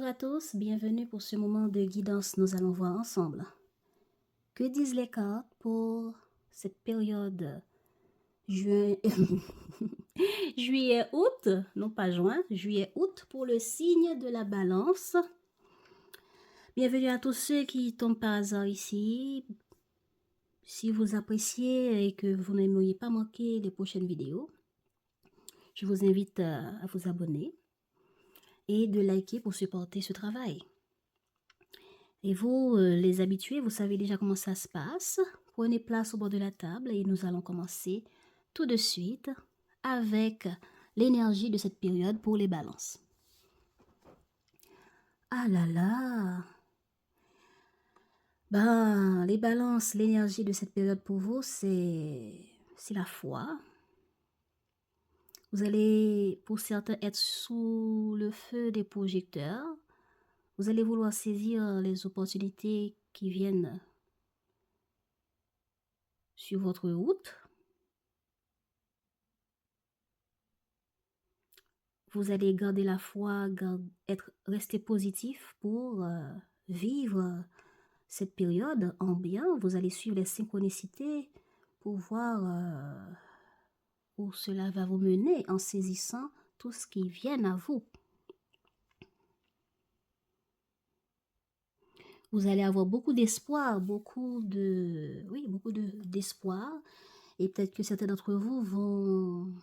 à tous, bienvenue pour ce moment de guidance. Nous allons voir ensemble. Que disent les cartes pour cette période juillet-août, non pas juin, juillet-août pour le signe de la balance. Bienvenue à tous ceux qui tombent par hasard ici. Si vous appréciez et que vous n'aimeriez pas manquer les prochaines vidéos, je vous invite à vous abonner et de liker pour supporter ce travail. Et vous, les habitués, vous savez déjà comment ça se passe. Prenez place au bord de la table et nous allons commencer tout de suite avec l'énergie de cette période pour les balances. Ah là là! Ben, les balances, l'énergie de cette période pour vous, c'est la foi. Vous allez, pour certains, être sous le feu des projecteurs. Vous allez vouloir saisir les opportunités qui viennent sur votre route. Vous allez garder la foi, rester positif pour vivre cette période en bien. Vous allez suivre les synchronicités pour voir où cela va vous mener en saisissant tout ce qui vient à vous. Vous allez avoir beaucoup d'espoir, beaucoup d'espoir. Et peut-être que certains d'entre vous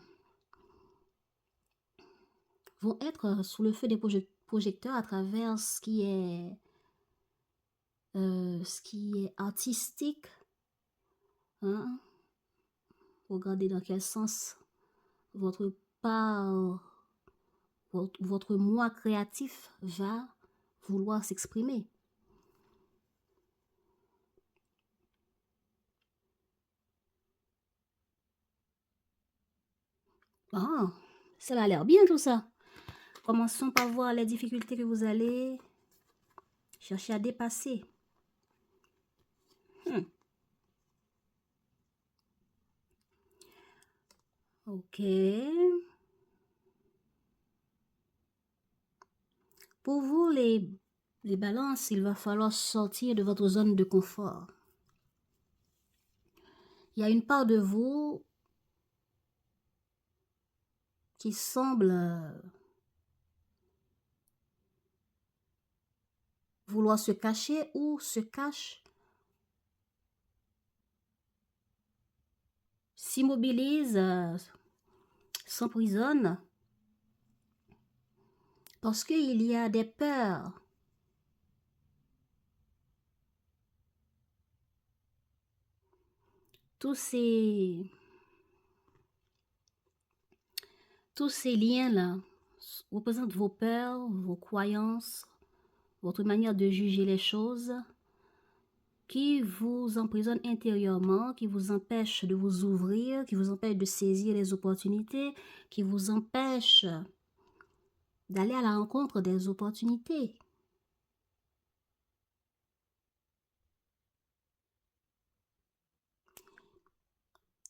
vont être sous le feu des projecteurs à travers ce qui est artistique. Hein? Regardez dans quel sens votre moi créatif va vouloir s'exprimer. Ah, ça a l'air bien tout ça. Commençons par voir les difficultés que vous allez chercher à dépasser. Ok. Pour vous, les balances, il va falloir sortir de votre zone de confort. Il y a une part de vous qui semble vouloir se cacher ou se cache, s'immobilise, s'emprisonne, parce qu'il y a des peurs. Tous ces liens-là représentent vos peurs, vos croyances, votre manière de juger les choses, qui vous emprisonnent intérieurement, qui vous empêchent de vous ouvrir, qui vous empêchent de saisir les opportunités, qui vous empêchent d'aller à la rencontre des opportunités.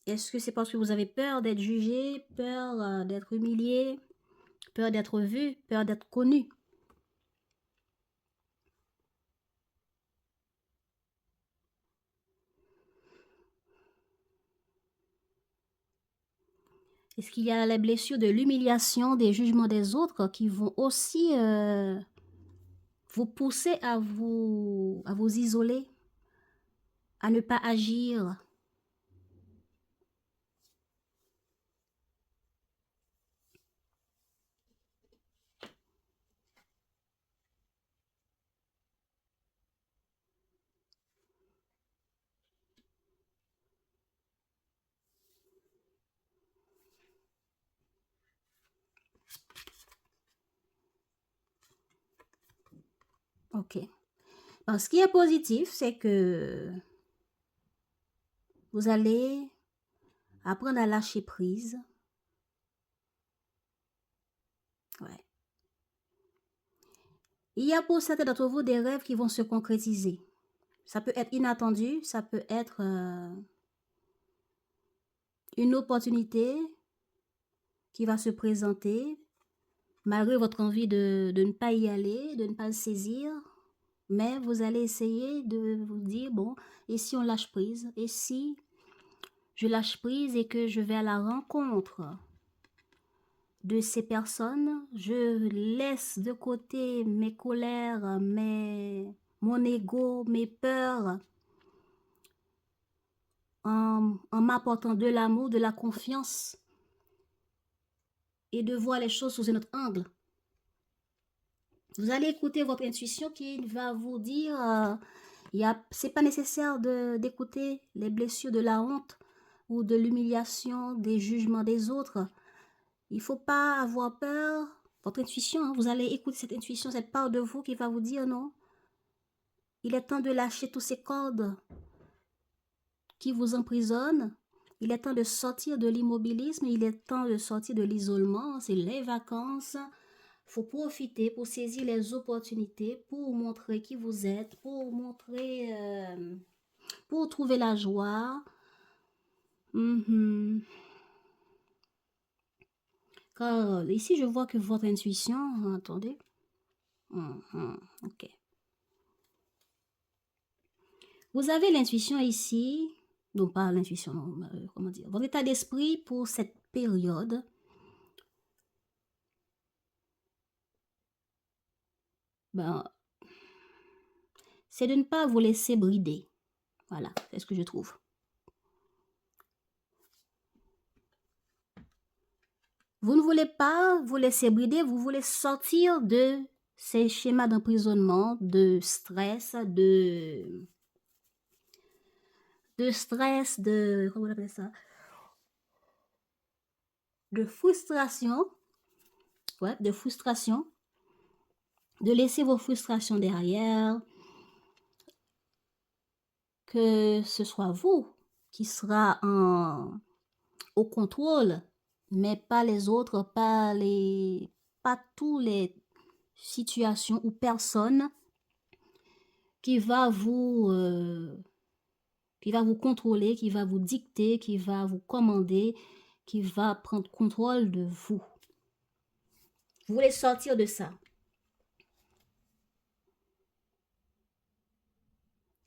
Est-ce que c'est parce que vous avez peur d'être jugé, peur d'être humilié, peur d'être vu, peur d'être connu? Est-ce qu'il y a les blessures de l'humiliation, des jugements des autres qui vont aussi vous pousser à vous isoler, à ne pas agir? Ok. Alors, ce qui est positif, c'est que vous allez apprendre à lâcher prise. Ouais. Il y a pour certains d'entre vous des rêves qui vont se concrétiser. Ça peut être inattendu, ça peut être une opportunité qui va se présenter malgré votre envie de ne pas y aller, de ne pas le saisir, mais vous allez essayer de vous dire, bon, et si on lâche prise? Et si je lâche prise et que je vais à la rencontre de ces personnes, je laisse de côté mes colères, mon ego, mes peurs, en m'apportant de l'amour, de la confiance et de voir les choses sous un autre angle. Vous allez écouter votre intuition qui va vous dire, c'est pas nécessaire d'écouter les blessures de la honte ou de l'humiliation, des jugements des autres. Il faut pas avoir peur. Votre intuition, hein, vous allez écouter cette intuition, cette part de vous qui va vous dire non. Il est temps de lâcher tous ces cordes qui vous emprisonnent. Il est temps de sortir de l'immobilisme. Il est temps de sortir de l'isolement. C'est les vacances. Il faut profiter pour saisir les opportunités, pour montrer qui vous êtes, pour montrer, pour trouver la joie. Car ici, je vois que votre intuition, attendez. Ok. Vous avez l'intuition ici, non pas l'intuition, non, comment dire, votre état d'esprit pour cette période. Ben, c'est de ne pas vous laisser brider. Voilà, c'est ce que je trouve. Vous ne voulez pas vous laisser brider, vous voulez sortir de ces schémas d'emprisonnement, de stress, comment on appelle ça? De frustration. Ouais, de frustration. De laisser vos frustrations derrière. Que ce soit vous qui sera au contrôle, mais pas les autres, pas tous les situations ou personnes qui va vous contrôler, qui va vous dicter, qui va vous commander, qui va prendre contrôle de vous. Vous voulez sortir de ça.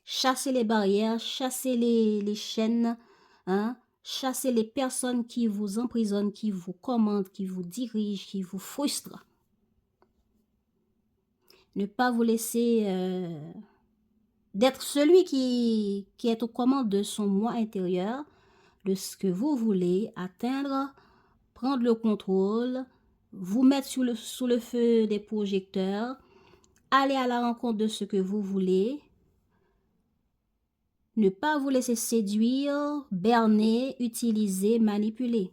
Chasser les barrières, chasser les chaînes, hein, chasser les personnes qui vous emprisonnent, qui vous commandent, qui vous dirigent, qui vous frustrent. Ne pas vous laisser d'être celui qui est aux commandes de son moi intérieur, de ce que vous voulez atteindre, prendre le contrôle, vous mettre sous le feu des projecteurs, aller à la rencontre de ce que vous voulez, ne pas vous laisser séduire, berner, utiliser, manipuler.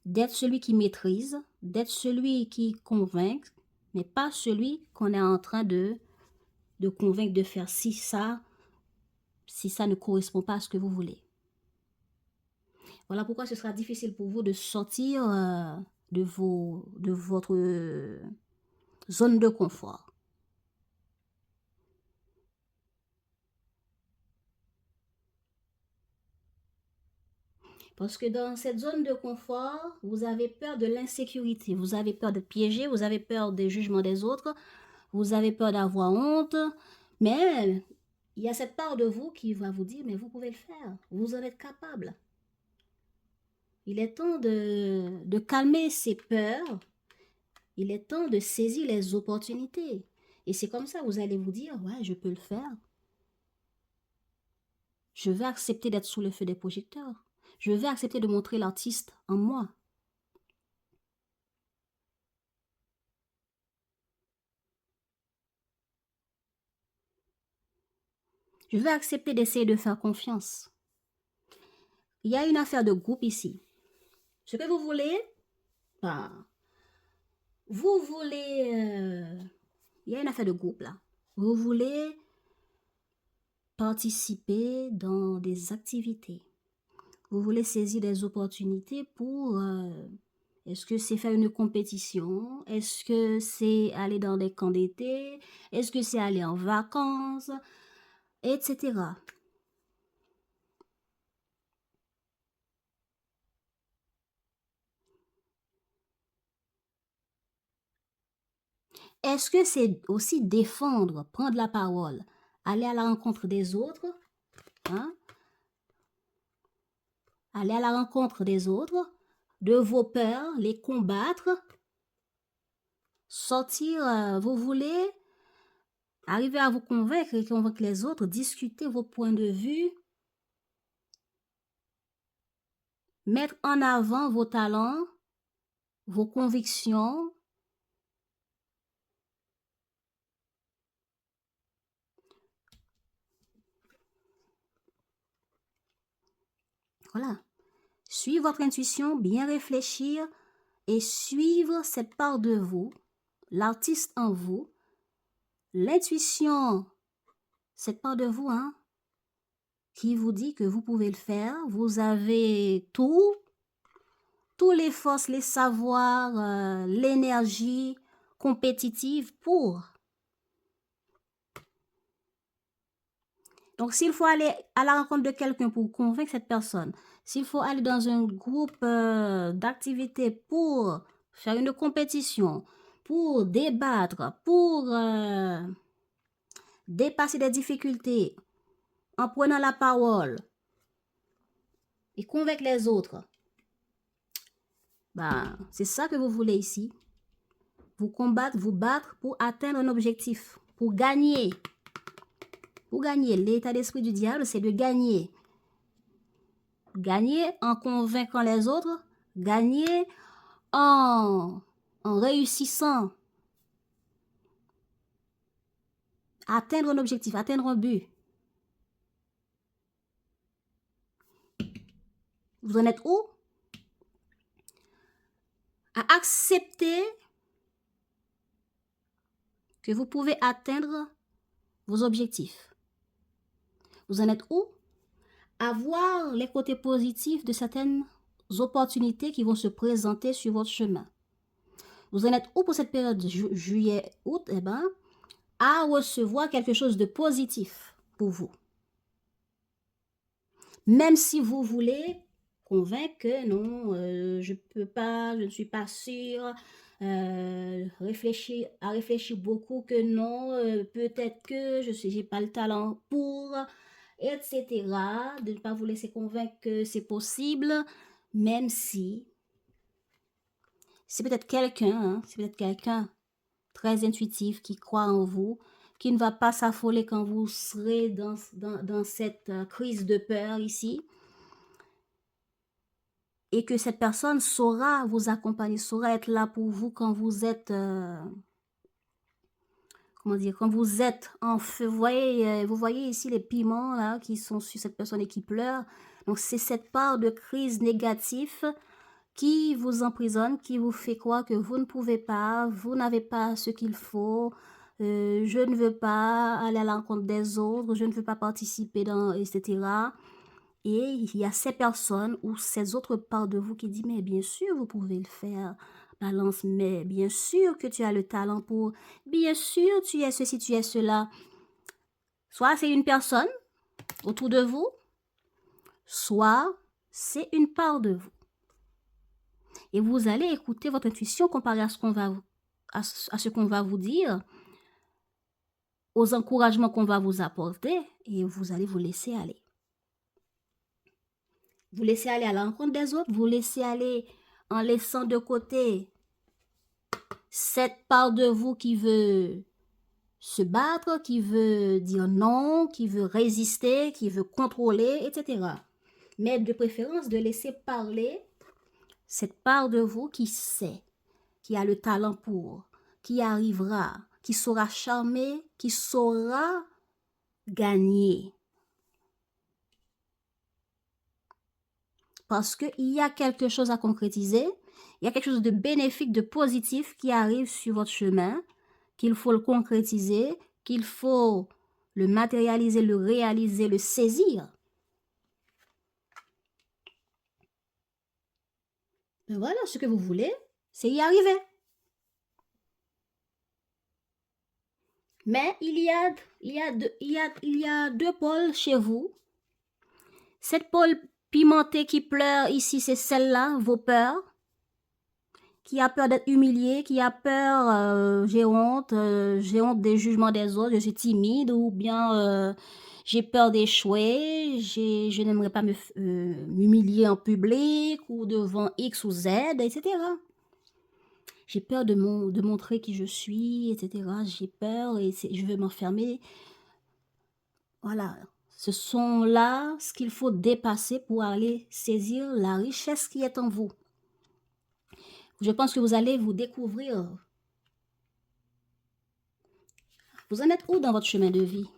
D'être celui qui maîtrise, d'être celui qui convainc, mais pas celui qu'on est en train de convaincre de faire si ça ne correspond pas à ce que vous voulez. Voilà pourquoi ce sera difficile pour vous de sortir de votre zone de confort. Parce que dans cette zone de confort, vous avez peur de l'insécurité, vous avez peur d'être piégé, vous avez peur des jugements des autres, vous avez peur d'avoir honte, mais il y a cette part de vous qui va vous dire, mais vous pouvez le faire, vous en êtes capable. Il est temps de calmer ces peurs, il est temps de saisir les opportunités. Et c'est comme ça, vous allez vous dire, ouais, je peux le faire. Je vais accepter d'être sous le feu des projecteurs. Je vais accepter de montrer l'artiste en moi. Je vais accepter d'essayer de faire confiance. Il y a une affaire de groupe ici. Ce que vous voulez, vous voulez... il y a une affaire de groupe là. Vous voulez participer dans des activités. Vous voulez saisir des opportunités pour... est-ce que c'est faire une compétition? Est-ce que c'est aller dans des camps d'été? Est-ce que c'est aller en vacances? Etc. est-ce que c'est aussi défendre, prendre la parole, aller à la rencontre des autres, hein? Aller à la rencontre des autres, de vos peurs, les combattre, sortir, vous voulez arriver à vous convaincre et convaincre les autres, discuter vos points de vue, mettre en avant vos talents, vos convictions. Voilà. Suivre votre intuition, bien réfléchir et suivre cette part de vous, l'artiste en vous, l'intuition, cette part de vous, hein, qui vous dit que vous pouvez le faire. Vous avez tous les forces, les savoirs, l'énergie compétitive pour. Donc, s'il faut aller à la rencontre de quelqu'un pour convaincre cette personne, s'il faut aller dans un groupe d'activités pour faire une compétition, pour débattre, pour dépasser des difficultés, en prenant la parole et convaincre les autres, bah, c'est ça que vous voulez ici. Vous combattre, vous battre pour atteindre un objectif, pour gagner. Pour gagner. L'état d'esprit du diable, c'est de gagner. Gagner en convaincant les autres, gagner en réussissant. Atteindre un objectif, atteindre un but. Vous en êtes où? À accepter que vous pouvez atteindre vos objectifs. Vous en êtes où? À voir les côtés positifs de certaines opportunités qui vont se présenter sur votre chemin. Vous en êtes où pour cette période juillet-août? Eh ben, à recevoir quelque chose de positif pour vous. Même si vous voulez convaincre que non, je peux pas, je ne suis pas sûre, réfléchir beaucoup que non, peut-être que j'ai pas le talent pour, etc. De ne pas vous laisser convaincre que c'est possible, même si c'est peut-être quelqu'un, très intuitif qui croit en vous, qui ne va pas s'affoler quand vous serez dans cette crise de peur ici. Et que cette personne saura vous accompagner, saura être là pour vous quand vous êtes, quand vous êtes en feu. Vous voyez ici les piments là qui sont sur cette personne et qui pleure. Donc c'est cette part de crise négative qui vous emprisonne, qui vous fait croire que vous ne pouvez pas, vous n'avez pas ce qu'il faut, je ne veux pas aller à la rencontre des autres, je ne veux pas participer dans, etc. Et il y a ces personnes ou ces autres parts de vous qui disent, mais bien sûr, vous pouvez le faire, Balance, mais bien sûr que tu as le talent pour, bien sûr, tu es ceci, tu es cela. Soit c'est une personne autour de vous, soit c'est une part de vous. Et vous allez écouter votre intuition comparée à ce qu'on va vous dire, aux encouragements qu'on va vous apporter, et vous allez vous laisser aller. Vous laissez aller à la rencontre des autres, vous laissez aller en laissant de côté cette part de vous qui veut se battre, qui veut dire non, qui veut résister, qui veut contrôler, etc. Mais de préférence de laisser parler cette part de vous qui sait, qui a le talent pour, qui arrivera, qui saura charmer, qui saura gagner. Parce qu'il y a quelque chose à concrétiser, il y a quelque chose de bénéfique, de positif qui arrive sur votre chemin, qu'il faut le concrétiser, qu'il faut le matérialiser, le réaliser, le saisir. Ben voilà, ce que vous voulez, c'est y arriver. Mais il y a deux pôles chez vous. Cette pôle pimentée qui pleure ici, c'est celle-là, vos peurs. qui a peur d'être humilié, qui a peur, j'ai honte des jugements des autres, je suis timide, ou bien j'ai peur d'échouer, je n'aimerais pas m'humilier en public ou devant X ou Z, etc. J'ai peur de montrer qui je suis, etc. J'ai peur et je veux m'enfermer. Voilà, ce sont là ce qu'il faut dépasser pour aller saisir la richesse qui est en vous. Je pense que vous allez vous découvrir. Vous en êtes où dans votre chemin de vie?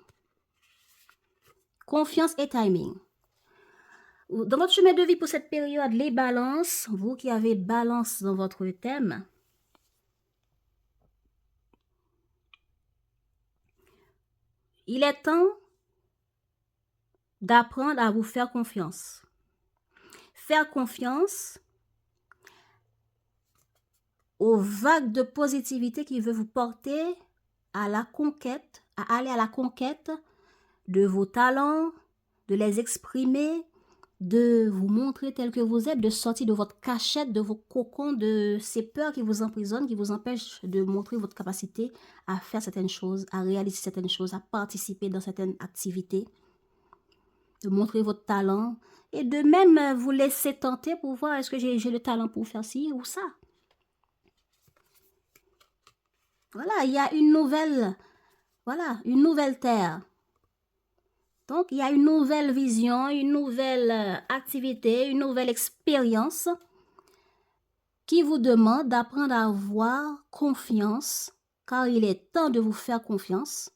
Confiance et timing. Dans votre chemin de vie pour cette période, les balances, vous qui avez balance dans votre thème, il est temps d'apprendre à vous faire confiance. Faire confiance aux vagues de positivité qui veut vous porter à la conquête, à aller à la conquête de vos talents, de les exprimer, de vous montrer tel que vous êtes, de sortir de votre cachette, de vos cocons, de ces peurs qui vous emprisonnent, qui vous empêchent de montrer votre capacité à faire certaines choses, à réaliser certaines choses, à participer dans certaines activités, de montrer votre talent et de même vous laisser tenter pour voir est-ce que j'ai le talent pour faire ci ou ça. Voilà, il y a une nouvelle terre. Donc, il y a une nouvelle vision, une nouvelle activité, une nouvelle expérience qui vous demande d'apprendre à avoir confiance, car il est temps de vous faire confiance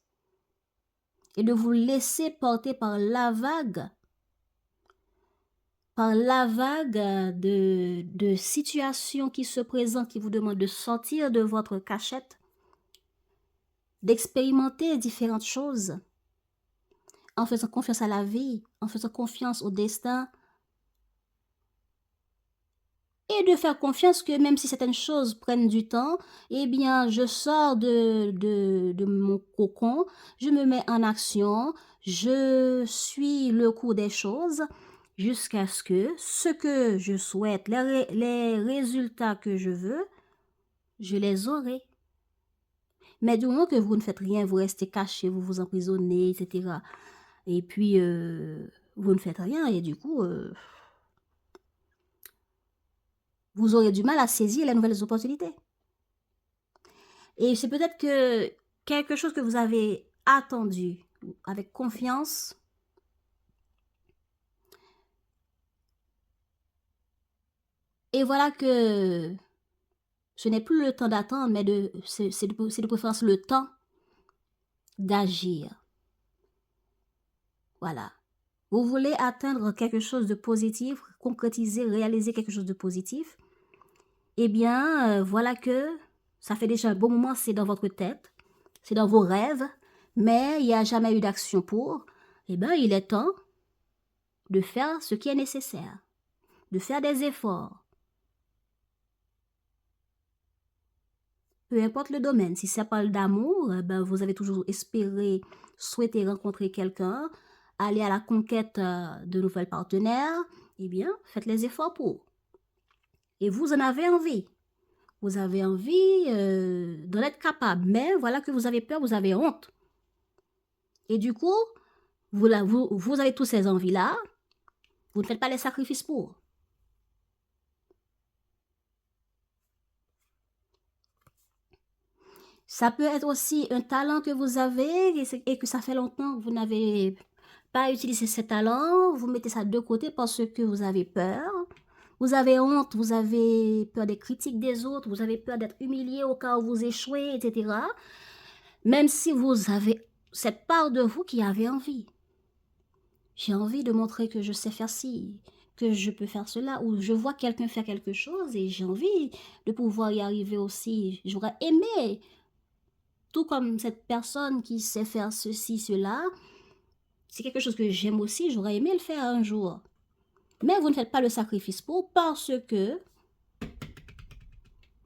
et de vous laisser porter par la vague de situations qui se présentent, qui vous demandent de sortir de votre cachette, d'expérimenter différentes choses, en faisant confiance à la vie, en faisant confiance au destin, et de faire confiance que même si certaines choses prennent du temps, eh bien, je sors de mon cocon, je me mets en action, je suis le cours des choses jusqu'à ce que je souhaite, les résultats que je veux, je les aurai. Mais du moment que vous ne faites rien, vous restez caché, vous vous emprisonnez, etc. Et puis, vous ne faites rien et du coup, vous aurez du mal à saisir les nouvelles opportunités. Et c'est peut-être que quelque chose que vous avez attendu avec confiance, et voilà que ce n'est plus le temps d'attendre, mais c'est de préférence le temps d'agir. Voilà. Vous voulez atteindre quelque chose de positif, concrétiser, réaliser quelque chose de positif, eh bien, voilà que ça fait déjà un bon moment, c'est dans votre tête, c'est dans vos rêves, mais il n'y a jamais eu d'action pour. Eh bien, il est temps de faire ce qui est nécessaire, de faire des efforts. Peu importe le domaine, si ça parle d'amour, ben vous avez toujours espéré, souhaité rencontrer quelqu'un, aller à la conquête de nouvelles partenaires, eh bien, faites les efforts pour. Et vous en avez envie. Vous avez envie d'en être capable, mais voilà que vous avez peur, vous avez honte. Et du coup, vous avez tous ces envies-là, vous ne faites pas les sacrifices pour. Ça peut être aussi un talent que vous avez et que ça fait longtemps que vous n'avez pas utilisé ce talent. Vous mettez ça de côté parce que vous avez peur. Vous avez honte, vous avez peur des critiques des autres, vous avez peur d'être humilié au cas où vous échouez, etc. Même si vous avez cette part de vous qui avait envie. J'ai envie de montrer que je sais faire ci, que je peux faire cela, ou je vois quelqu'un faire quelque chose et j'ai envie de pouvoir y arriver aussi. J'aurais aimé, tout comme cette personne qui sait faire ceci, cela, c'est quelque chose que j'aime aussi, j'aurais aimé le faire un jour. Mais vous ne faites pas le sacrifice pour parce que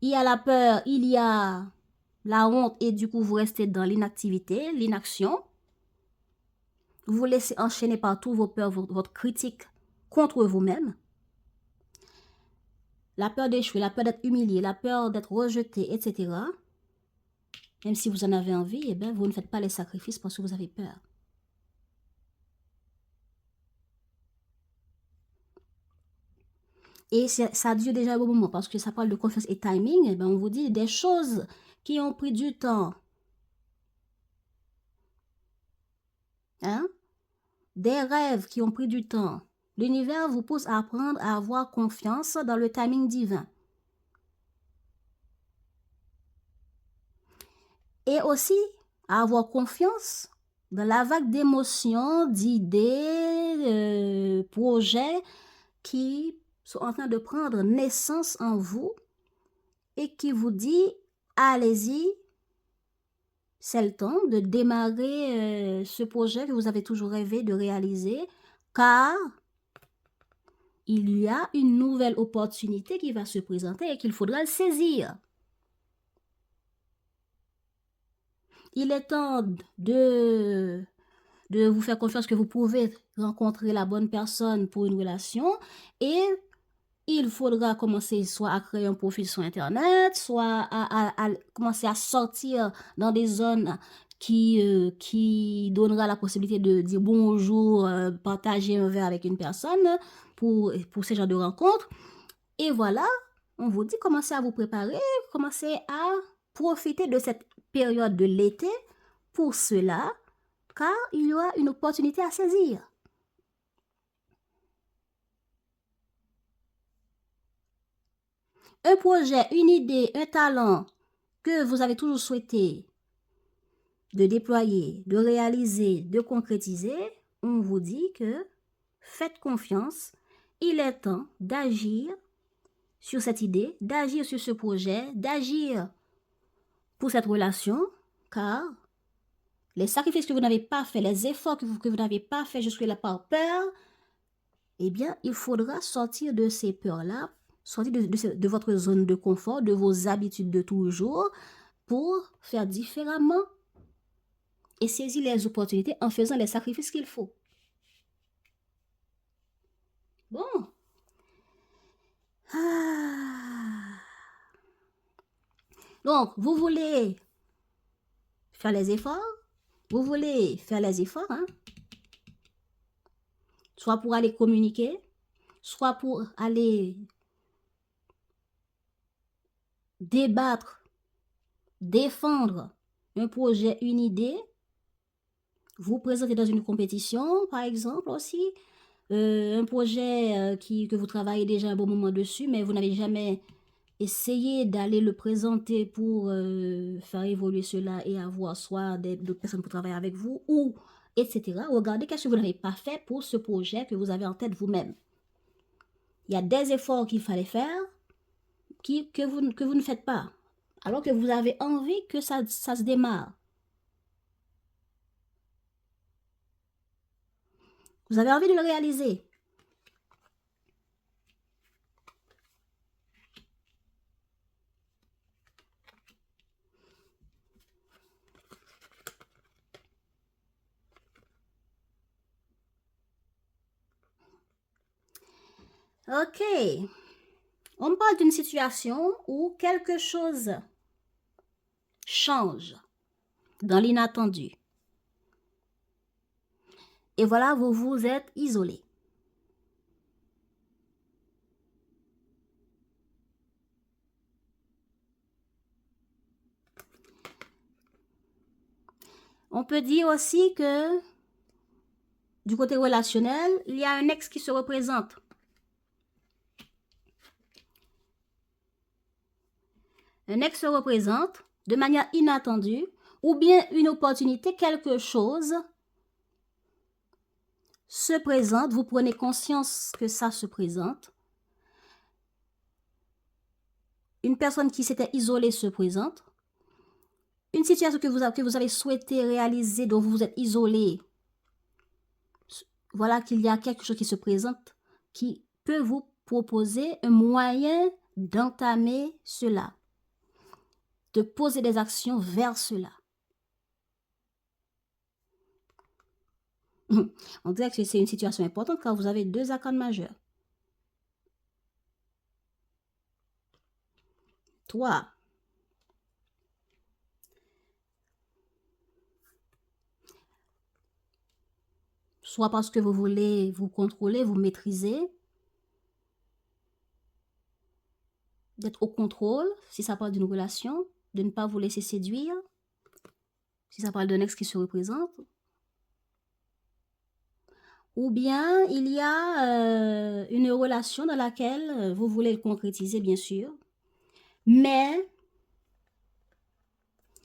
il y a la peur, il y a la honte et du coup vous restez dans l'inactivité, l'inaction. Vous vous laissez enchaîner par tous vos peurs, votre critique contre vous-même. la peur d'échouer, la peur d'être humilié, la peur d'être rejeté, etc., même si vous en avez envie, eh bien, vous ne faites pas les sacrifices parce que vous avez peur. Et ça dure déjà un bon moment parce que ça parle de confiance et timing. Eh bien, on vous dit des choses qui ont pris du temps. Hein? Des rêves qui ont pris du temps. L'univers vous pousse à apprendre à avoir confiance dans le timing divin. Et aussi à avoir confiance dans la vague d'émotions, d'idées, projets qui sont en train de prendre naissance en vous et qui vous dit, allez-y, c'est le temps de démarrer ce projet que vous avez toujours rêvé de réaliser, car il y a une nouvelle opportunité qui va se présenter et qu'il faudra le saisir. Il est temps de vous faire confiance que vous pouvez rencontrer la bonne personne pour une relation et il faudra commencer soit à créer un profil sur Internet, soit à commencer à sortir dans des zones qui donnera la possibilité de dire bonjour, partager un verre avec une personne pour ce genre de rencontre. Et voilà, on vous dit, commencez à vous préparer, commencez à profiter de cette période de l'été pour cela, car il y aura une opportunité à saisir. Un projet, une idée, un talent que vous avez toujours souhaité de déployer, de réaliser, de concrétiser, on vous dit que faites confiance, il est temps d'agir sur cette idée, d'agir sur ce projet, d'agir pour cette relation, car les sacrifices que vous n'avez pas fait, les efforts que vous n'avez pas fait jusque-là par peur, eh bien, il faudra sortir de ces peurs-là, sortir de votre zone de confort, de vos habitudes de toujours, pour faire différemment et saisir les opportunités en faisant les sacrifices qu'il faut. Bon. Donc, vous voulez faire les efforts? Vous voulez faire les efforts, hein? Soit pour aller communiquer, soit pour aller débattre, défendre un projet, une idée, vous présenter dans une compétition, par exemple, aussi, un projet que vous travaillez déjà un bon moment dessus, mais vous n'avez jamais essayé d'aller le présenter pour faire évoluer cela et avoir soit d'autres personnes pour travailler avec vous, ou etc. Regardez qu'est-ce que vous n'avez pas fait pour ce projet que vous avez en tête vous-même. Il y a des efforts qu'il fallait faire que vous ne faites pas, alors que vous avez envie que ça se démarre. Vous avez envie de le réaliser. Ok. On parle d'une situation où quelque chose change dans l'inattendu. Et voilà, vous vous êtes isolé. On peut dire aussi que du côté relationnel, il y a un ex qui se représente. Un ex se représente de manière inattendue ou bien une opportunité, quelque chose se présente, vous prenez conscience que ça se présente. Une personne qui s'était isolée se présente. Une situation que vous avez souhaité réaliser, dont vous vous êtes isolé. Voilà qu'il y a quelque chose qui se présente qui peut vous proposer un moyen d'entamer cela, de poser des actions vers cela. On dirait que c'est une situation importante car vous avez deux arcanes majeures. 3. Soit parce que vous voulez vous contrôler, vous maîtriser, d'être au contrôle, si ça parle d'une relation, de ne pas vous laisser séduire, si ça parle d'un ex qui se représente. Ou bien il y a une relation dans laquelle vous voulez le concrétiser, bien sûr, mais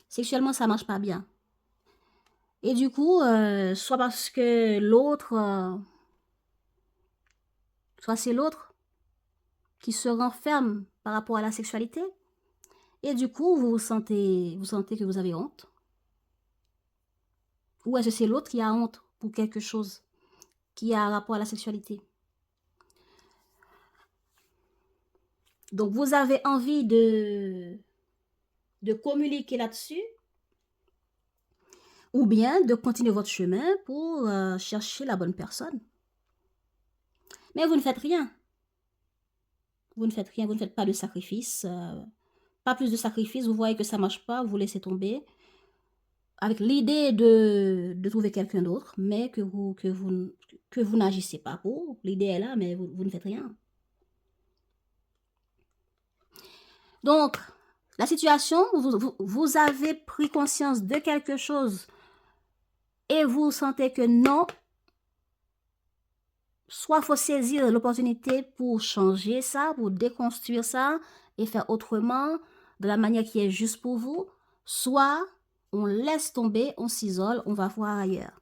sexuellement, ça ne marche pas bien. Et du coup, soit parce que l'autre, soit c'est l'autre qui se renferme par rapport à la sexualité, et du coup, vous sentez que vous avez honte. Ou est-ce que c'est l'autre qui a honte pour quelque chose qui a rapport à la sexualité? Donc, vous avez envie de communiquer là-dessus, ou bien de continuer votre chemin pour chercher la bonne personne. Mais vous ne faites rien. Vous ne faites rien, vous ne faites pas de sacrifice. Pas plus de sacrifice, vous voyez que ça ne marche pas, vous laissez tomber. Avec l'idée de trouver quelqu'un d'autre, mais que vous n'agissez pas pour. L'idée est là, mais vous ne faites rien. Donc, la situation, vous avez pris conscience de quelque chose et vous sentez que non, soit il faut saisir l'opportunité pour changer ça, pour déconstruire ça et faire autrement, de la manière qui est juste pour vous, soit on laisse tomber, on s'isole, on va voir ailleurs.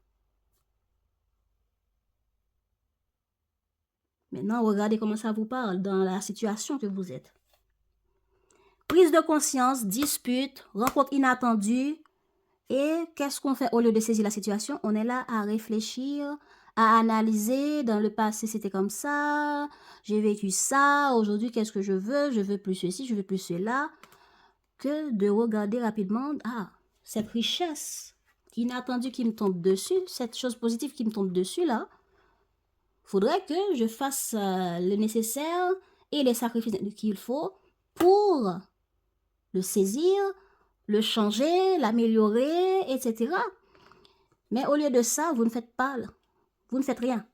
Maintenant, regardez comment ça vous parle dans la situation que vous êtes. Prise de conscience, dispute, rencontre inattendue. Et qu'est-ce qu'on fait au lieu de saisir la situation? On est là à réfléchir, à analyser. Dans le passé, c'était comme ça. J'ai vécu ça. Aujourd'hui, qu'est-ce que je veux? Je veux plus ceci, je veux plus cela. Que de regarder rapidement, cette richesse inattendue qui me tombe dessus, cette chose positive qui me tombe dessus là, faudrait que je fasse le nécessaire et les sacrifices qu'il faut pour le saisir, le changer, l'améliorer, etc. Mais au lieu de ça, vous ne faites pas, vous ne faites rien.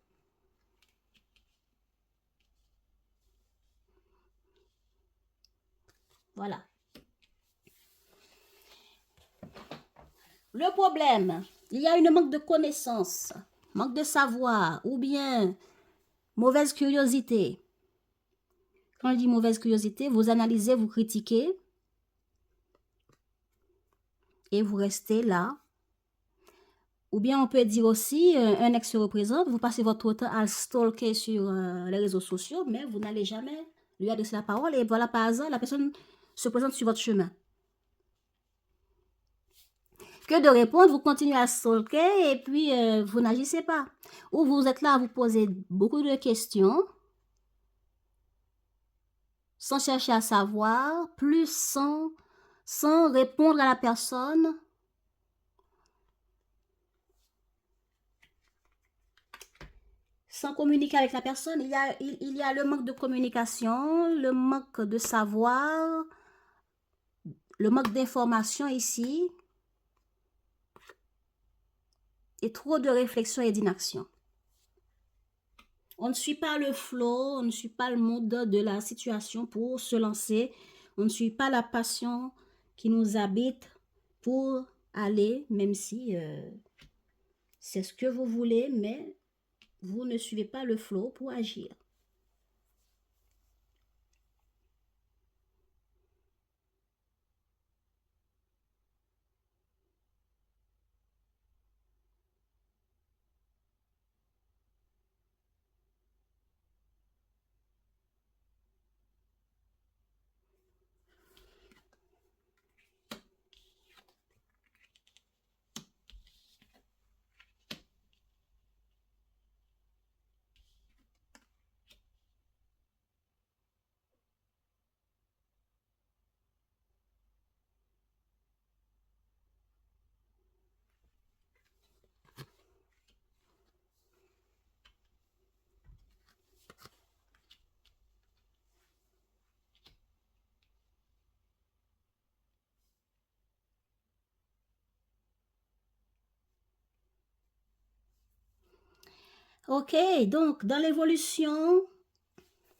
Voilà. Le problème, il y a une manque de connaissances, manque de savoir, ou bien mauvaise curiosité. Quand je dis mauvaise curiosité, vous analysez, vous critiquez, et vous restez là. Ou bien on peut dire aussi, un ex se représente, vous passez votre temps à le stalker sur les réseaux sociaux, mais vous n'allez jamais lui adresser la parole, et voilà, par hasard, la personne se présente sur votre chemin. Que de répondre, vous continuez à stalker et puis vous n'agissez pas. Ou vous êtes là à vous poser beaucoup de questions sans chercher à savoir, plus sans répondre à la personne. Sans communiquer avec la personne, il y a le manque de communication, le manque de savoir, le manque d'information ici, et trop de réflexion et d'inaction. On ne suit pas le flow, on ne suit pas le mode de la situation pour se lancer. On ne suit pas la passion qui nous habite pour aller, même si c'est ce que vous voulez, mais vous ne suivez pas le flow pour agir. Ok, donc dans l'évolution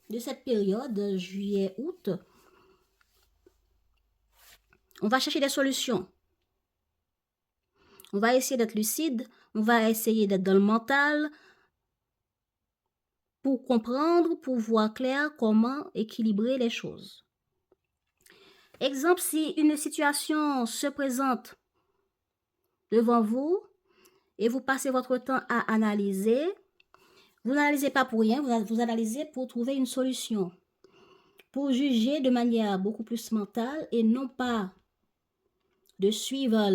de cette période, juillet-août, on va chercher des solutions. On va essayer d'être lucide, on va essayer d'être dans le mental pour comprendre, pour voir clair comment équilibrer les choses. Exemple, si une situation se présente devant vous et vous passez votre temps à analyser, vous n'analysez pas pour rien, vous analysez pour trouver une solution, pour juger de manière beaucoup plus mentale et non pas de suivre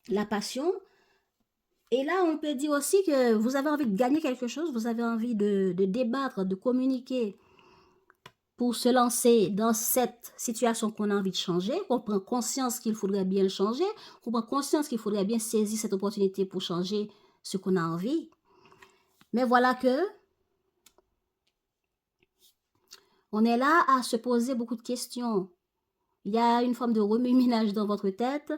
la passion. Et là, on peut dire aussi que vous avez envie de gagner quelque chose, vous avez envie de débattre, de communiquer pour se lancer dans cette situation qu'on a envie de changer, qu'on prend conscience qu'il faudrait bien le changer, qu'on prend conscience qu'il faudrait bien saisir cette opportunité pour changer ce qu'on a envie. Mais voilà que on est là à se poser beaucoup de questions. Il y a une forme de remue-ménage dans votre tête,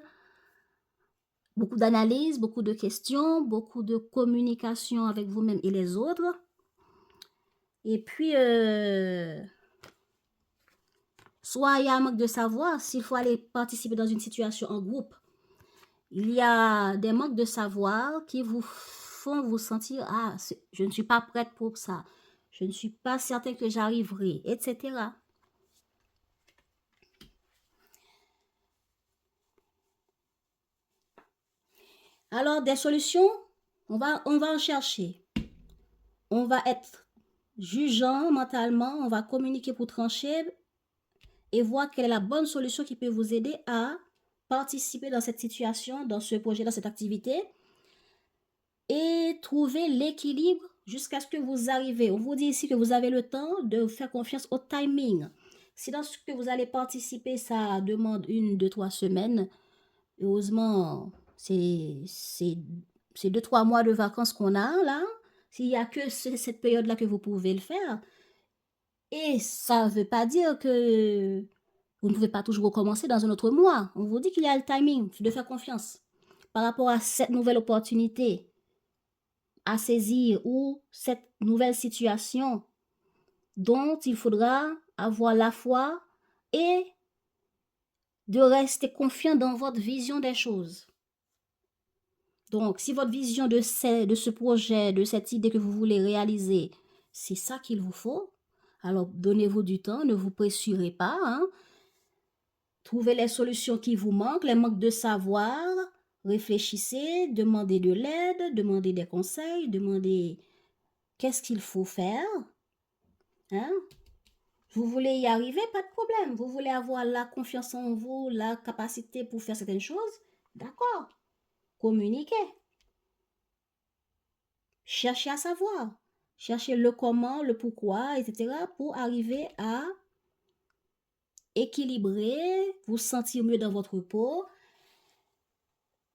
beaucoup d'analyse, beaucoup de questions, beaucoup de communication avec vous-même et les autres. Et puis, soit il y a un manque de savoir, s'il faut aller participer dans une situation en groupe, il y a des manques de savoir qui vous font vous sentir « Ah, je ne suis pas prête pour ça, je ne suis pas certaine que j'arriverai, etc. » Alors, des solutions, on va en chercher. On va être jugeant mentalement, on va communiquer pour trancher et voir quelle est la bonne solution qui peut vous aider à participer dans cette situation, dans ce projet, dans cette activité et trouver l'équilibre jusqu'à ce que vous arrivez. On vous dit ici que vous avez le temps de faire confiance au timing. Si dans ce que vous allez participer, ça demande 1, 2, 3 semaines, heureusement, c'est 2, 3 mois de vacances qu'on a là. S'il n'y a que cette période-là que vous pouvez le faire. Et ça ne veut pas dire que vous ne pouvez pas toujours recommencer dans un autre mois. On vous dit qu'il y a le timing, de faire confiance par rapport à cette nouvelle opportunité à saisir ou cette nouvelle situation dont il faudra avoir la foi et de rester confiant dans votre vision des choses. Donc, si votre vision de ce projet, de cette idée que vous voulez réaliser, c'est ça qu'il vous faut, alors donnez-vous du temps, ne vous pressurez pas, hein. Trouvez les solutions qui vous manquent, les manques de savoir, réfléchissez, demandez de l'aide, demandez des conseils, demandez qu'est-ce qu'il faut faire. Hein? Vous voulez y arriver, pas de problème. Vous voulez avoir la confiance en vous, la capacité pour faire certaines choses, d'accord. Communiquez. Cherchez à savoir. Cherchez le comment, le pourquoi, etc. pour arriver à équilibrer, vous sentir mieux dans votre peau.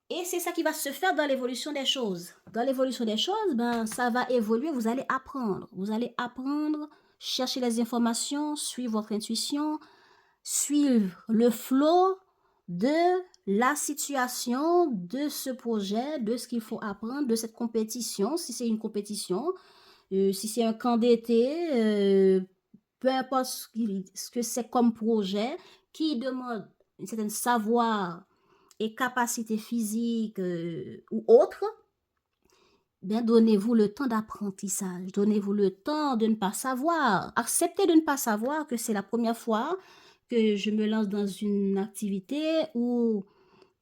Et c'est ça qui va se faire dans l'évolution des choses. Dans l'évolution des choses, ben, ça va évoluer, vous allez apprendre. Vous allez apprendre, chercher les informations, suivre votre intuition, suivre le flot de la situation, de ce projet, de ce qu'il faut apprendre, de cette compétition, si c'est une compétition, si c'est un camp d'été, peu importe ce que c'est comme projet, qui demande un certain savoir et capacité physique ou autre, bien donnez-vous le temps d'apprentissage, donnez-vous le temps de ne pas savoir, acceptez de ne pas savoir que c'est la première fois que je me lance dans une activité ou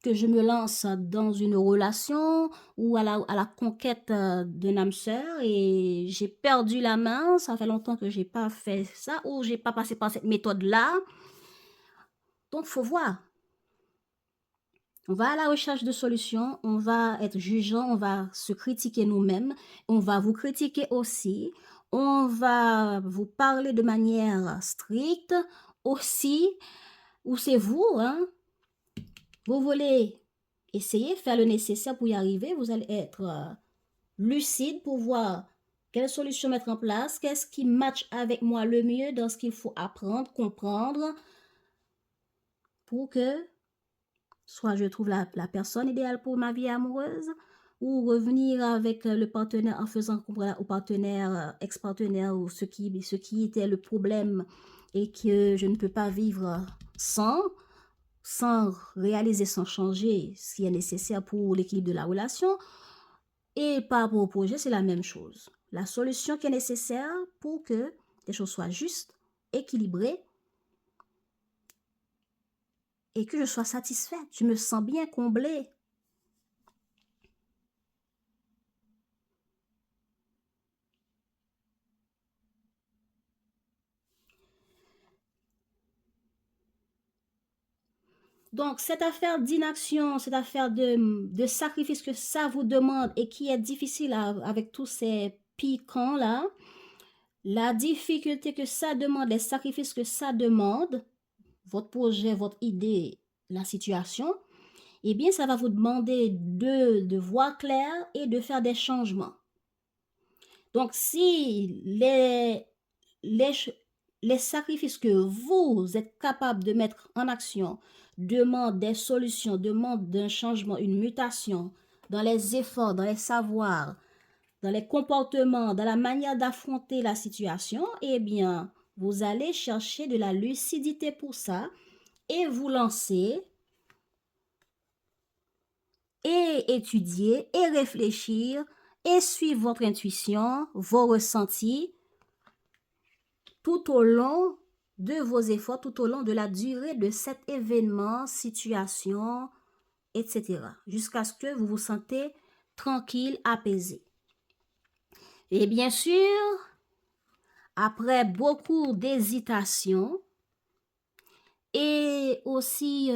que je me lance dans une relation ou à la conquête d'un âme sœur et j'ai perdu la main, ça fait longtemps que j'ai pas fait ça ou j'ai pas passé par cette méthode-là. Donc, faut voir. On va à la recherche de solutions, on va être jugeant, on va se critiquer nous-mêmes, on va vous critiquer aussi, on va vous parler de manière stricte aussi, ou c'est vous, hein, vous voulez essayer, faire le nécessaire pour y arriver, vous allez être lucide pour voir quelle solution mettre en place, qu'est-ce qui match avec moi le mieux dans ce qu'il faut apprendre, comprendre, pour que soit je trouve la personne idéale pour ma vie amoureuse, ou revenir avec le partenaire en faisant comprendre au partenaire, ex-partenaire ou ce qui était le problème et que je ne peux pas vivre sans réaliser, sans changer ce qui est nécessaire pour l'équilibre de la relation. Et par rapport au projet, c'est la même chose. La solution qui est nécessaire pour que les choses soient justes, équilibrées et que je sois satisfaite. Je me sens bien comblée. Donc, cette affaire d'inaction, cette affaire de sacrifice que ça vous demande et qui est difficile avec tous ces piquants-là, la difficulté que ça demande, les sacrifices que ça demande, votre projet, votre idée, la situation, eh bien, ça va vous demander de voir clair et de faire des changements. Donc, si les sacrifices que vous êtes capable de mettre en action demandent des solutions, demandent d'un changement, une mutation dans les efforts, dans les savoirs, dans les comportements, dans la manière d'affronter la situation, eh bien, vous allez chercher de la lucidité pour ça et vous lancer et étudier et réfléchir et suivre votre intuition, vos ressentis tout au long de vos efforts, tout au long de la durée de cet événement, situation, etc. Jusqu'à ce que vous vous sentez tranquille, apaisé. Et bien sûr, après beaucoup d'hésitation et aussi,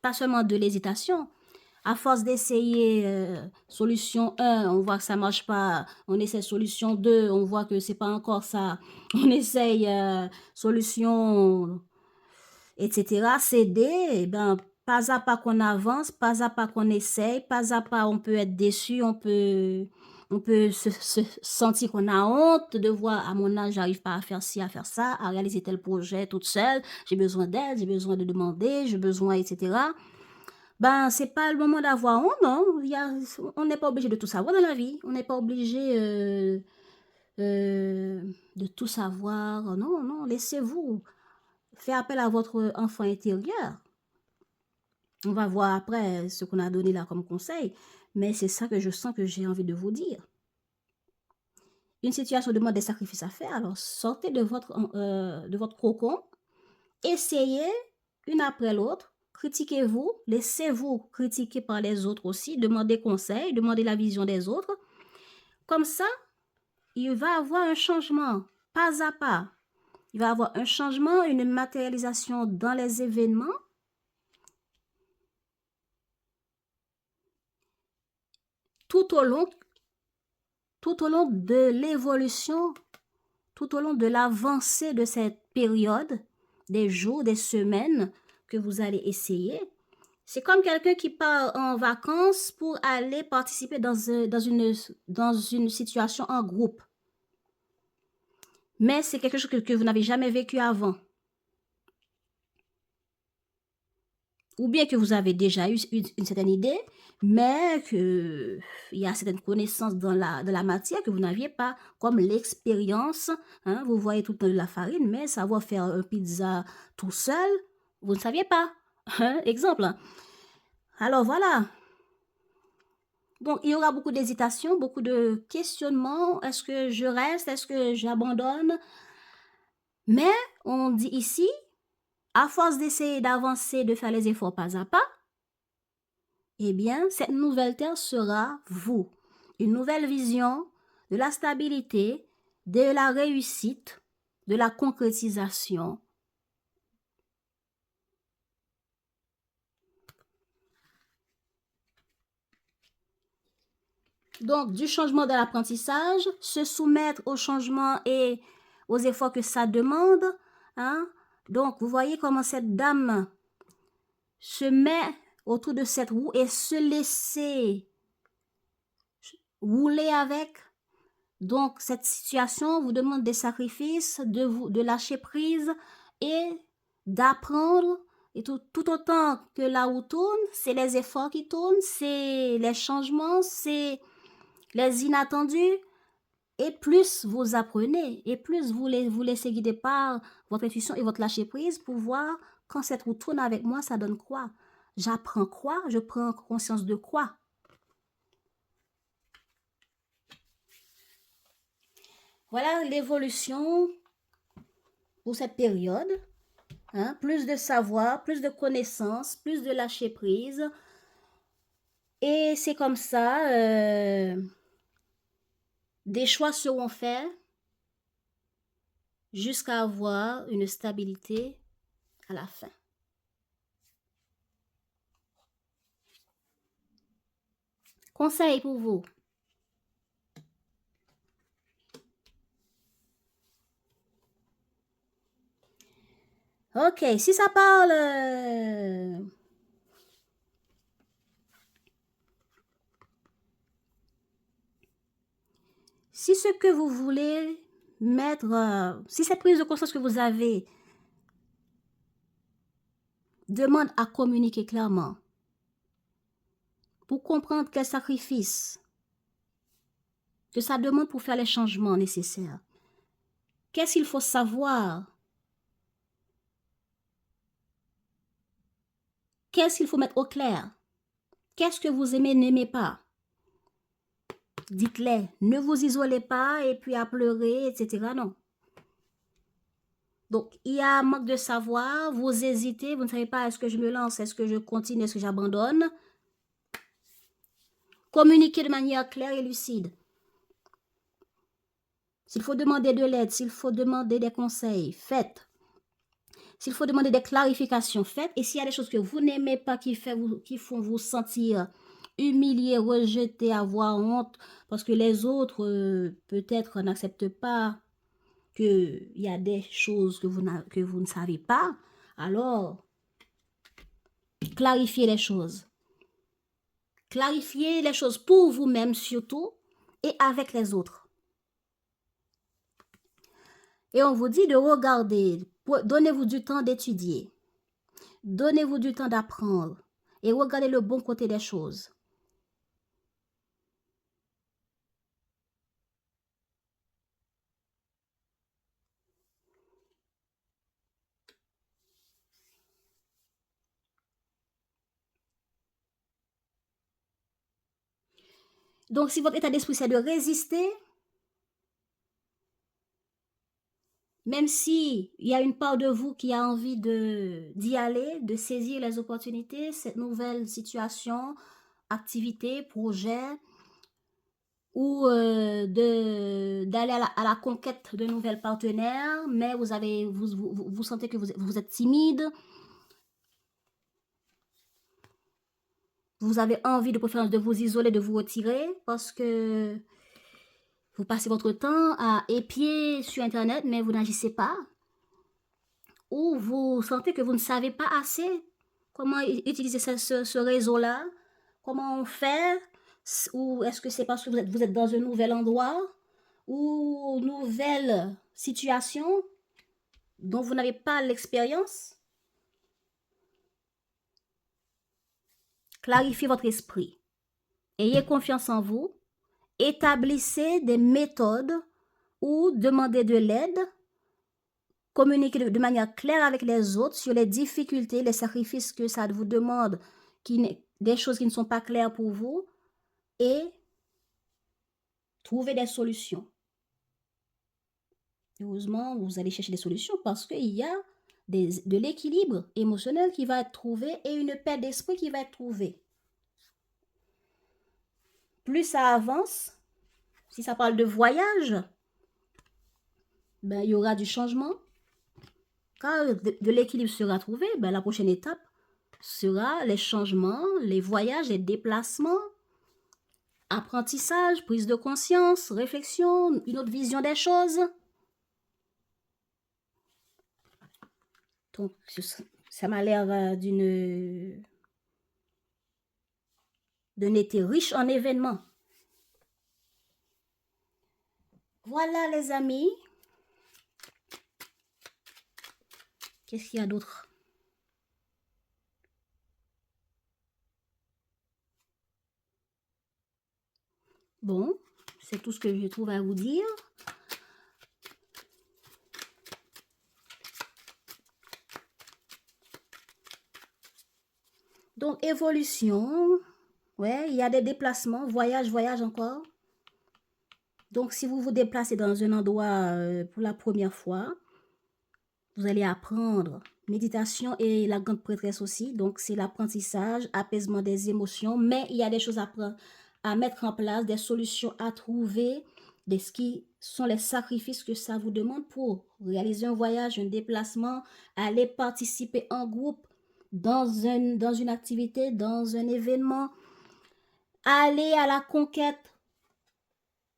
pas seulement de l'hésitation, à force d'essayer solution 1, on voit que ça marche pas. On essaie solution 2, on voit que c'est pas encore ça. On essaye solution, etc. CD, eh ben, pas à pas qu'on avance, pas à pas qu'on essaye, pas à pas on peut être déçu, on peut se sentir qu'on a honte de voir à mon âge, j'arrive pas à faire ci, à faire ça, à réaliser tel projet toute seule. J'ai besoin d'aide, j'ai besoin de demander, j'ai besoin, etc. Ben, c'est pas le moment d'avoir honte, non. On n'est pas obligé de tout savoir dans la vie. On n'est pas obligé de tout savoir. Non, non, laissez-vous faire appel à votre enfant intérieur. On va voir après ce qu'on a donné là comme conseil, mais c'est ça que je sens que j'ai envie de vous dire. Une situation demande des sacrifices à faire, alors sortez de votre cocon, essayez une après l'autre, critiquez-vous, laissez-vous critiquer par les autres aussi, demandez conseil, demandez la vision des autres. Comme ça, il va y avoir un changement, pas à pas. Il va y avoir un changement, une matérialisation dans les événements. Tout au long de l'évolution, tout au long de l'avancée de cette période, des jours, des semaines que vous allez essayer. C'est comme quelqu'un qui part en vacances pour aller participer dans une situation en groupe. Mais c'est quelque chose que vous n'avez jamais vécu avant. Ou bien que vous avez déjà eu une certaine idée, mais qu'il y a certaines connaissances dans la matière que vous n'aviez pas, comme l'expérience. Hein, vous voyez tout le temps de la farine, mais savoir faire une pizza tout seul, vous ne saviez pas. Hein, exemple. Alors voilà. Donc, il y aura beaucoup d'hésitation, beaucoup de questionnements. Est-ce que je reste? Est-ce que j'abandonne? Mais on dit ici, à force d'essayer d'avancer, de faire les efforts pas à pas, eh bien, cette nouvelle terre sera vous. Une nouvelle vision de la stabilité, de la réussite, de la concrétisation. Donc, du changement de l'apprentissage, se soumettre au changement et aux efforts que ça demande. Hein? Donc, vous voyez comment cette dame se met autour de cette roue et se laisser rouler avec. Donc, cette situation vous demande des sacrifices, de lâcher prise et d'apprendre Et tout autant que la roue tourne, c'est les efforts qui tournent, c'est les changements, c'est les inattendus. Et plus vous apprenez, et plus vous laissez guider par votre intuition et votre lâcher prise pour voir quand cette roue tourne avec moi, ça donne quoi? J'apprends quoi? Je prends conscience de quoi? Voilà l'évolution pour cette période. Hein? Plus de savoir, plus de connaissances, plus de lâcher prise. Et c'est comme ça, des choix seront faits jusqu'à avoir une stabilité à la fin. Conseil pour vous. Ok, si ça parle... si ce que vous voulez mettre... si cette prise de conscience que vous avez demande à communiquer clairement pour comprendre quel sacrifice que ça demande pour faire les changements nécessaires. Qu'est-ce qu'il faut savoir? Qu'est-ce qu'il faut mettre au clair? Qu'est-ce que vous aimez, n'aimez pas? Dites-les. Ne vous isolez pas et puis à pleurer, etc. Non. Donc, il y a un manque de savoir, vous hésitez, vous ne savez pas, est-ce que je me lance, est-ce que je continue, est-ce que j'abandonne? Communiquez de manière claire et lucide. S'il faut demander de l'aide, s'il faut demander des conseils, faites. S'il faut demander des clarifications, faites. Et s'il y a des choses que vous n'aimez pas qui font vous sentir humilié, rejeté, avoir honte, parce que les autres peut-être n'acceptent pas qu'il y a des choses que vous ne savez pas, alors clarifiez les choses. Clarifiez les choses pour vous-même surtout et avec les autres. Et on vous dit de regarder, donnez-vous du temps d'étudier, donnez-vous du temps d'apprendre et regardez le bon côté des choses. Donc, si votre état d'esprit, c'est de résister, même si il y a une part de vous qui a envie d'y aller, de saisir les opportunités, cette nouvelle situation, activité, projet, ou d'aller à la conquête de nouvelles partenaires, mais vous sentez que vous êtes timide, vous avez envie de préférence de vous isoler, de vous retirer, parce que vous passez votre temps à épier sur Internet, mais vous n'agissez pas. Ou vous sentez que vous ne savez pas assez comment utiliser ce réseau-là, comment on fait, ou est-ce que c'est parce que vous êtes dans un nouvel endroit, ou nouvelle situation dont vous n'avez pas l'expérience? Clarifiez votre esprit. Ayez confiance en vous. Établissez des méthodes ou demandez de l'aide. Communiquez de manière claire avec les autres sur les difficultés, les sacrifices que ça vous demande, des choses qui ne sont pas claires pour vous, et trouvez des solutions. Heureusement, vous allez chercher des solutions parce qu'il y a de l'équilibre émotionnel qui va être trouvé et une paix d'esprit qui va être trouvée. Plus ça avance, si ça parle de voyage, ben, il y aura du changement. Quand de l'équilibre sera trouvé, ben, la prochaine étape sera les changements, les voyages, les déplacements, apprentissage, prise de conscience, réflexion, une autre vision des choses. Donc, ça m'a l'air d'un été riche en événements. Voilà les amis. Qu'est-ce qu'il y a d'autre? Bon, c'est tout ce que je trouve à vous dire. Donc, évolution. Ouais, il y a des déplacements. Voyage encore. Donc, si vous vous déplacez dans un endroit pour la première fois, vous allez apprendre. Méditation et la grande prêtresse aussi. Donc, c'est l'apprentissage, apaisement des émotions. Mais il y a des choses à mettre en place, des solutions à trouver, ce qui sont les sacrifices que ça vous demande pour réaliser un voyage, un déplacement, aller participer en groupe dans une activité, dans un événement, aller à la conquête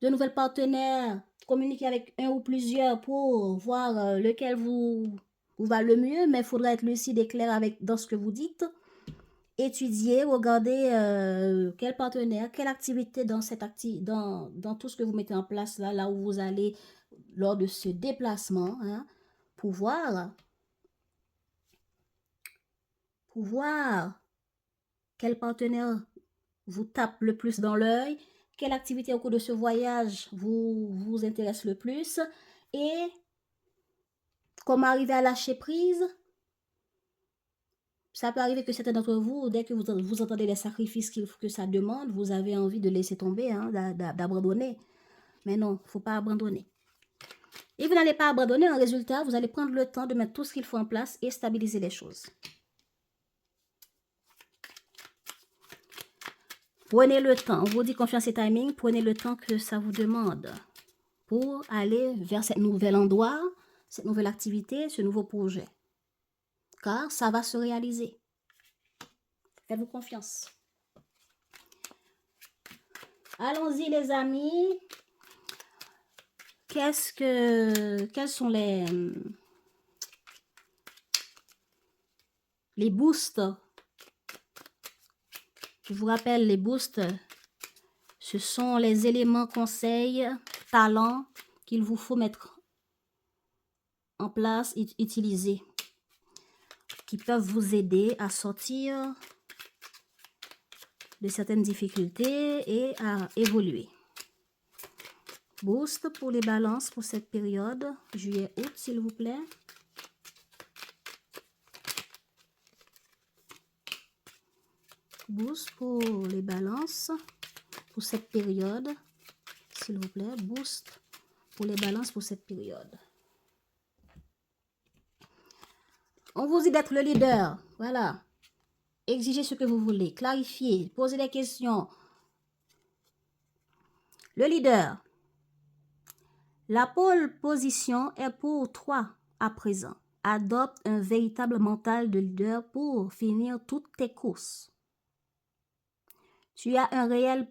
de nouvelles partenaires, communiquer avec un ou plusieurs pour voir lequel vous va le mieux, mais il faudra être lucide et clair dans ce que vous dites. Étudier, regarder quel partenaire, quelle activité dans dans tout ce que vous mettez en place là où vous allez lors de ce déplacement, hein, pour voir quel partenaire vous tape le plus dans l'œil, quelle activité au cours de ce voyage vous intéresse le plus et comment arriver à lâcher prise. Ça peut arriver que certains d'entre vous, dès que vous entendez les sacrifices que ça demande, vous avez envie de laisser tomber, hein, d'abandonner. Mais non, il ne faut pas abandonner. Et vous n'allez pas abandonner, en résultat, vous allez prendre le temps de mettre tout ce qu'il faut en place et stabiliser les choses. Prenez le temps, on vous dit confiance et timing, prenez le temps que ça vous demande pour aller vers ce nouvel endroit, cette nouvelle activité, ce nouveau projet. Car ça va se réaliser. Faites-vous confiance. Allons-y les amis. Quels sont les boosts? Je vous rappelle, les boosts, ce sont les éléments, conseils, talents qu'il vous faut mettre en place et utiliser, qui peuvent vous aider à sortir de certaines difficultés et à évoluer. Boost pour les balances pour cette période, juillet-août, s'il vous plaît. Boost pour les balances pour cette période, s'il vous plaît. Boost pour les balances pour cette période. On vous dit d'être le leader, voilà. Exigez ce que vous voulez, clarifiez, posez des questions. Le leader. La pole position est pour toi à présent. Adopte un véritable mental de leader pour finir toutes tes courses. Tu as un réel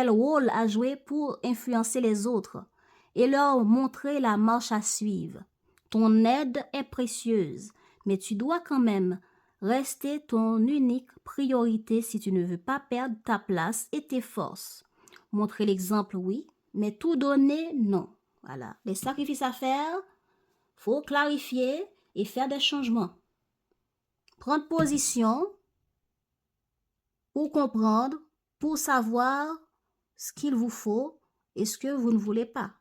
rôle à jouer pour influencer les autres et leur montrer la marche à suivre. Ton aide est précieuse, mais tu dois quand même rester ton unique priorité si tu ne veux pas perdre ta place et tes forces. Montrer l'exemple, oui, mais tout donner, non. Voilà, les sacrifices à faire, faut clarifier et faire des changements. Prendre position pour comprendre, pour savoir ce qu'il vous faut et ce que vous ne voulez pas.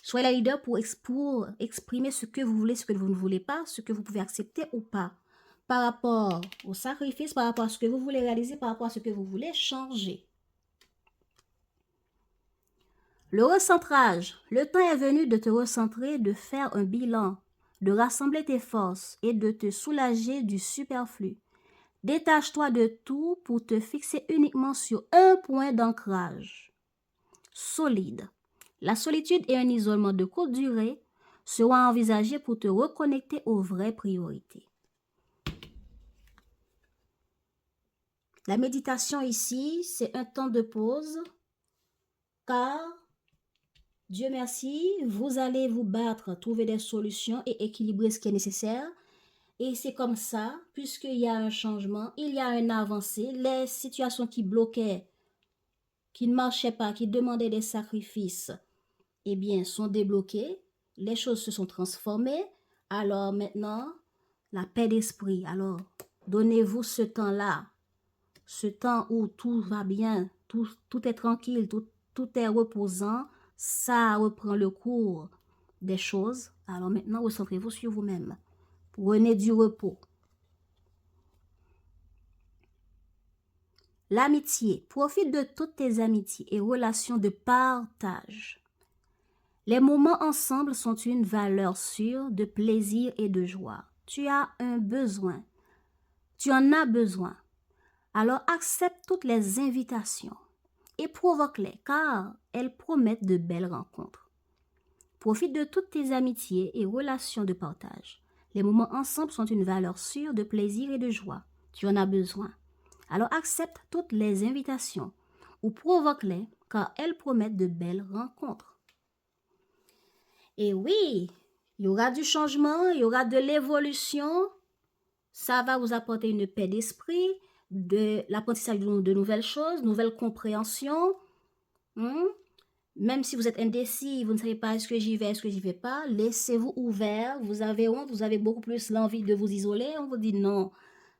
Soyez la leader pour exprimer ce que vous voulez, ce que vous ne voulez pas, ce que vous pouvez accepter ou pas. Par rapport au sacrifice, par rapport à ce que vous voulez réaliser, par rapport à ce que vous voulez changer. Le recentrage. Le temps est venu de te recentrer, de faire un bilan, de rassembler tes forces et de te soulager du superflu. Détache-toi de tout pour te fixer uniquement sur un point d'ancrage solide. La solitude et un isolement de courte durée seront envisagés pour te reconnecter aux vraies priorités. La méditation ici, c'est un temps de pause, car, Dieu merci, vous allez vous battre, trouver des solutions et équilibrer ce qui est nécessaire. Et c'est comme ça, puisqu'il y a un changement, il y a une avancée, les situations qui bloquaient, qui ne marchaient pas, qui demandaient des sacrifices, eh bien, sont débloquées, les choses se sont transformées. Alors maintenant, la paix d'esprit. Alors, donnez-vous ce temps-là. ce temps où tout va bien, tout est tranquille, tout est reposant, ça reprend le cours des choses. Alors maintenant, recentrez-vous sur vous-même. Prenez du repos. L'amitié. Profite de toutes tes amitiés et relations de partage. Les moments ensemble sont une valeur sûre de plaisir et de joie. Tu as un besoin. Tu en as besoin. Alors accepte toutes les invitations et provoque-les car elles promettent de belles rencontres. Profite de toutes tes amitiés et relations de partage. Les moments ensemble sont une valeur sûre de plaisir et de joie. Tu en as besoin. Alors accepte toutes les invitations ou provoque-les car elles promettent de belles rencontres. Et oui, il y aura du changement, il y aura de l'évolution. Ça va vous apporter une paix d'esprit, de l'apprentissage de nouvelles choses, nouvelles compréhensions. Même si vous êtes indécis, vous ne savez pas est-ce que j'y vais, est-ce que j'y vais pas, laissez-vous ouvert. Vous avez honte, vous avez beaucoup plus l'envie de vous isoler. On vous dit non,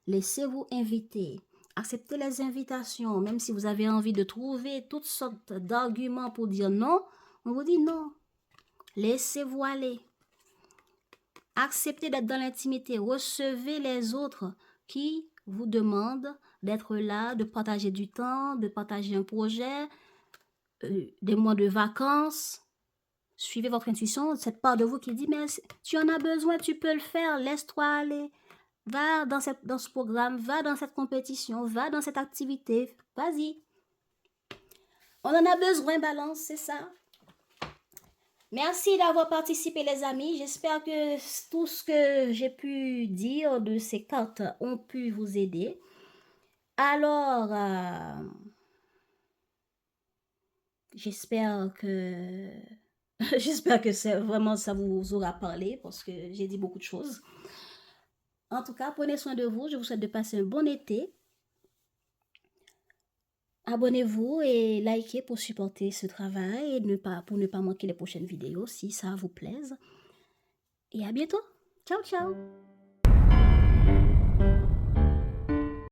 laissez-vous inviter. Acceptez les invitations, même si vous avez envie de trouver toutes sortes d'arguments pour dire non, on vous dit non. Laissez-vous aller. Acceptez d'être dans l'intimité. Recevez les autres qui vous demandent d'être là, de partager du temps, de partager un projet, des mois de vacances. Suivez votre intuition, cette part de vous qui dit, mais tu en as besoin, tu peux le faire, laisse-toi aller. Va dans ce programme, va dans cette compétition, va dans cette activité, vas-y. On en a besoin, balance, c'est ça. Merci d'avoir participé, les amis. J'espère que tout ce que j'ai pu dire de ces cartes ont pu vous aider. Alors, j'espère que vraiment ça vous aura parlé parce que j'ai dit beaucoup de choses. En tout cas, prenez soin de vous. Je vous souhaite de passer un bon été. Abonnez-vous et likez pour supporter ce travail et pour ne pas manquer les prochaines vidéos si ça vous plaise. Et à bientôt. Ciao, ciao.